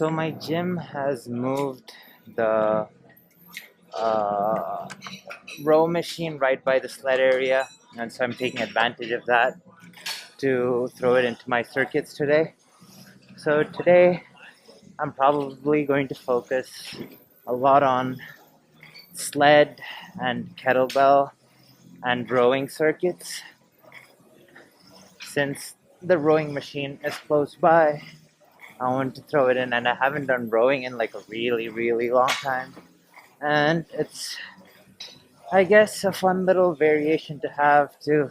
So my gym has moved the uh, row machine right by the sled area, and so I'm taking advantage of that to throw it into my circuits today. So today I'm probably going to focus a lot on sled and kettlebell and rowing circuits. Since the rowing machine is close by, I want to throw it in, and I haven't done rowing in like a really long time. And it's, I guess, a fun little variation to have to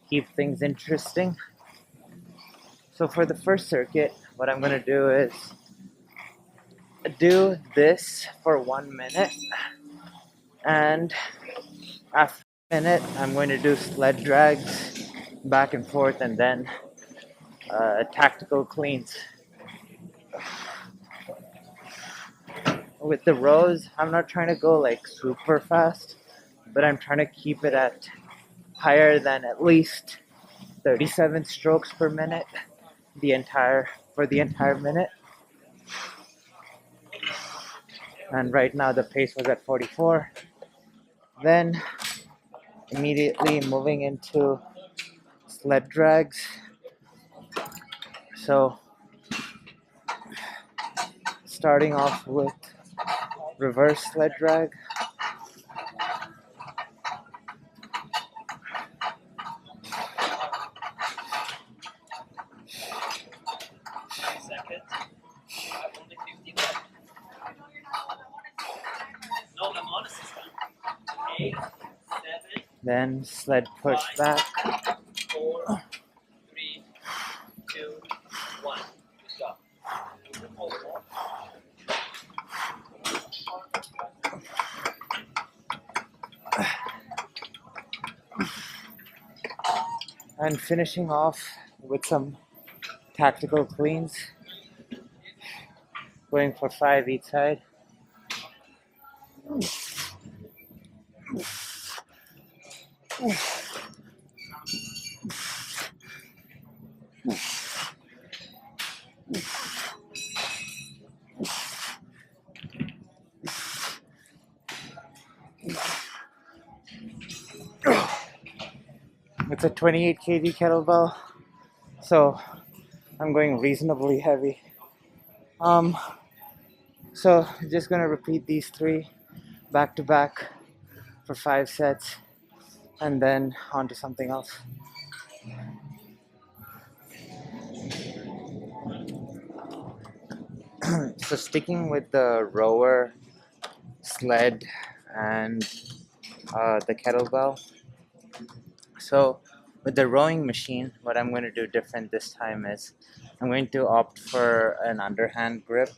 keep things interesting. So for the first circuit, what I'm going to do is do this for 1 minute, and after a minute, I'm going to do sled drags back and forth, and then tactical cleans. With the rows, I'm not trying to go like super fast, but I'm trying to keep it at higher than at least 37 strokes per minute for the entire minute. And right now the pace was at 44. Then immediately moving into sled drags. So starting off with reverse sled drag. Then sled push back. 4, 3, 2, 1. Stop. And finishing off with some tactical cleans. Going for 5 each side. It's a 28 kg kettlebell, so I'm going reasonably heavy. So just gonna repeat these 3 back to back for 5 sets, and then on to something else. So sticking with the rower, sled, and the kettlebell. So with the rowing machine, what I'm going to do different this time is I'm going to opt for an underhand grip,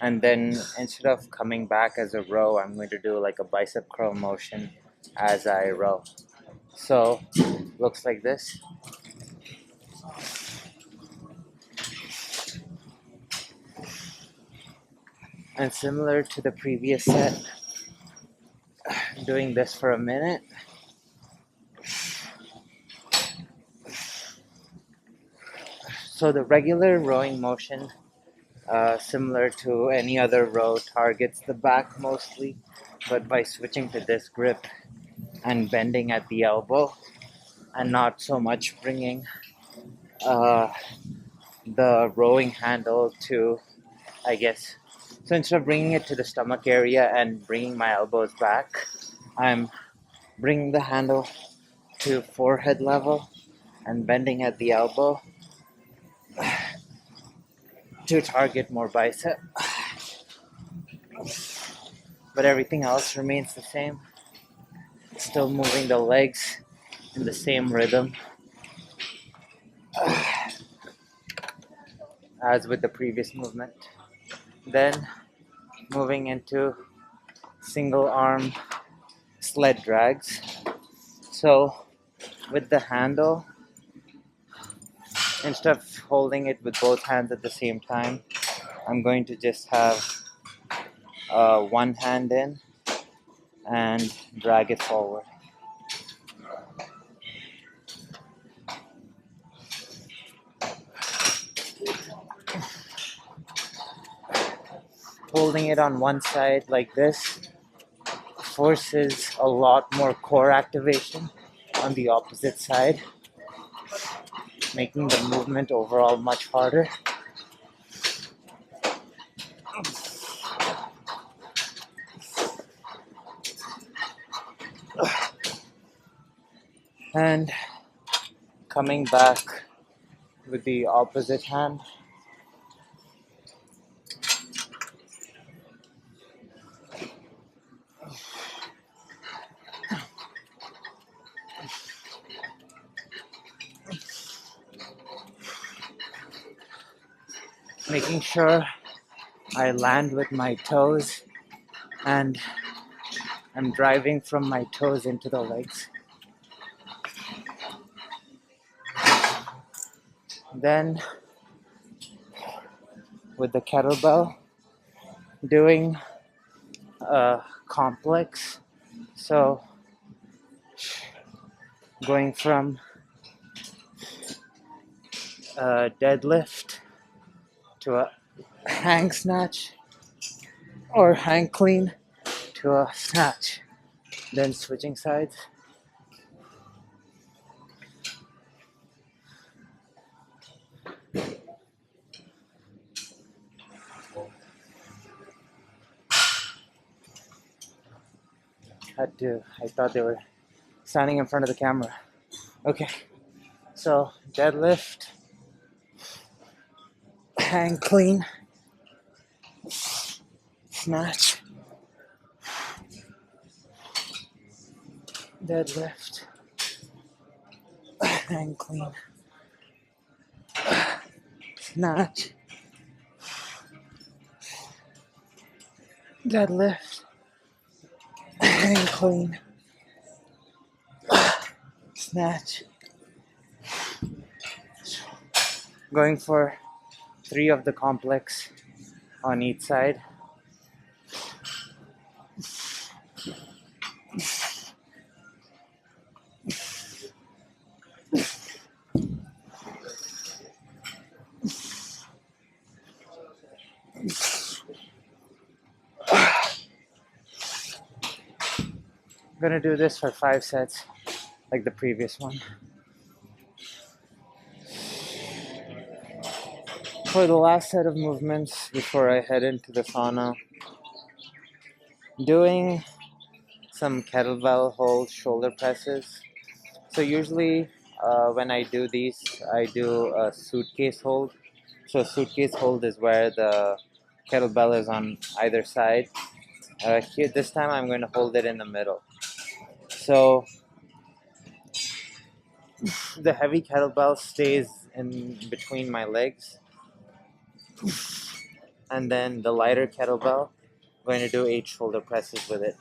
and then instead of coming back as a row, I'm going to do like a bicep curl motion as I row. So looks like this. And similar to the previous set, doing this for a minute. So the regular rowing motion, similar to any other row, targets the back mostly, but by switching to this grip and bending at the elbow and not so much bringing uh, the rowing handle to, I guess, so instead of bringing it to the stomach area and bringing my elbows back, I'm bringing the handle to forehead level and bending at the elbow to target more bicep. But everything else remains the same. Still moving the legs in the same rhythm as with the previous movement. Then moving into single arm sled drags. So with the handle, instead of holding it with both hands at the same time, I'm going to just have one hand in and drag it forward. holding it on one side like this forces a lot more core activation on the opposite side, making the movement overall much harder. And coming back with the opposite hand. Making sure I land with my toes and I'm driving from my toes into the legs. Then with the kettlebell, doing a complex. So going from a deadlift to a hang snatch or hang clean to a snatch. Then switching sides. I thought they were standing in front of the camera. Okay, so deadlift, hang clean, snatch, deadlift, hang clean, snatch, deadlift, hang clean, snatch. Going for 3 of the complex on each side. I'm gonna do this for 5 sets like the previous one. For the last set of movements before I head into the sauna, doing some kettlebell hold shoulder presses. So usually when I do these, I do a suitcase hold. So a suitcase hold is where the kettlebell is on either side. Here, this time I'm going to hold it in the middle. So the heavy kettlebell stays in between my legs. And then the lighter kettlebell, I'm going to do 8 shoulder presses with it.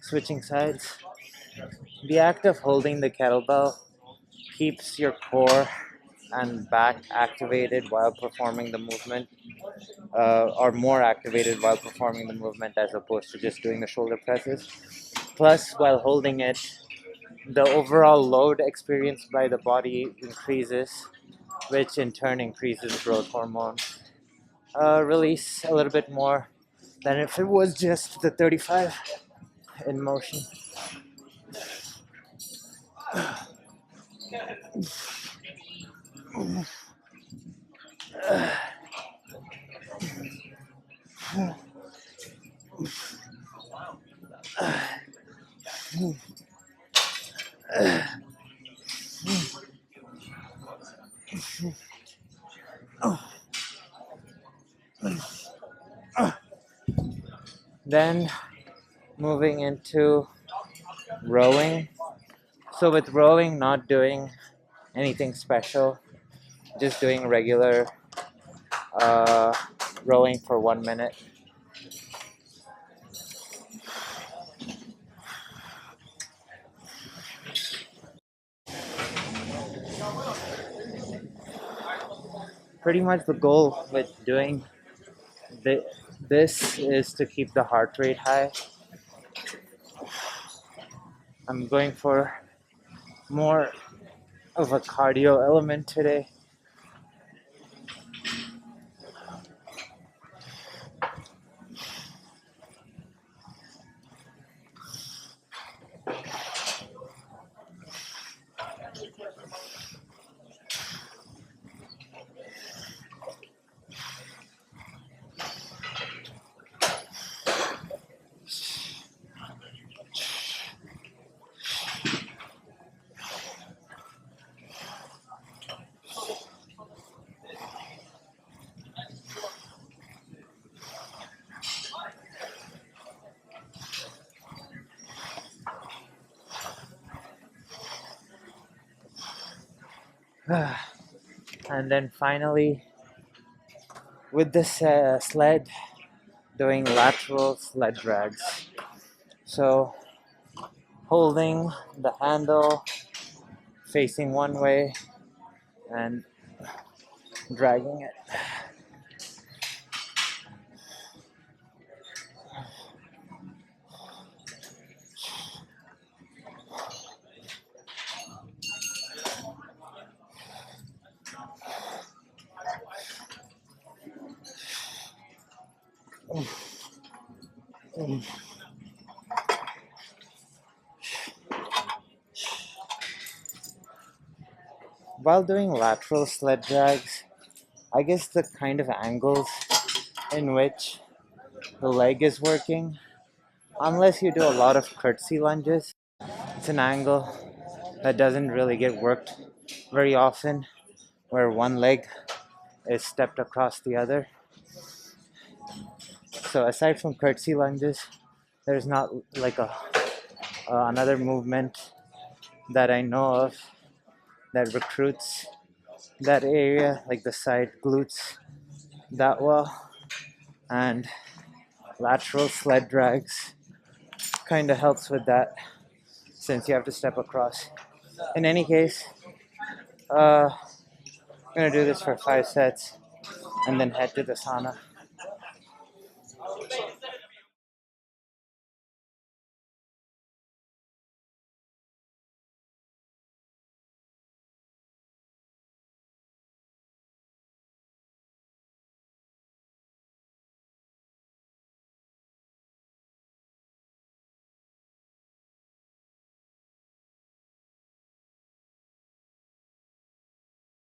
Switching sides. The act of holding the kettlebell keeps your core and back activated while performing the movement, or more activated while performing the movement as opposed to just doing the shoulder presses. Plus, while holding it, the overall load experienced by the body increases, which in turn increases growth hormone release a little bit more than if it was just the 35 in motion. Then moving into rowing. So with rowing, not doing anything special, just doing regular rowing for 1 minute. pretty much the goal with doing this is to keep the heart rate high. I'm going for more of a cardio element today. And then finally, with this sled, doing lateral sled drags. So holding the handle facing one way and dragging it. While doing lateral sled drags, I guess the kind of angles in which the leg is working, unless you do a lot of curtsy lunges, it's an angle that doesn't really get worked very often, where one leg is stepped across the other. So aside from curtsy lunges, there's not like another movement that I know of that recruits that area, like the side glutes, that well. And lateral sled drags kind of helps with that since you have to step across. In any case, I'm gonna do this for 5 sets and then head to the sauna.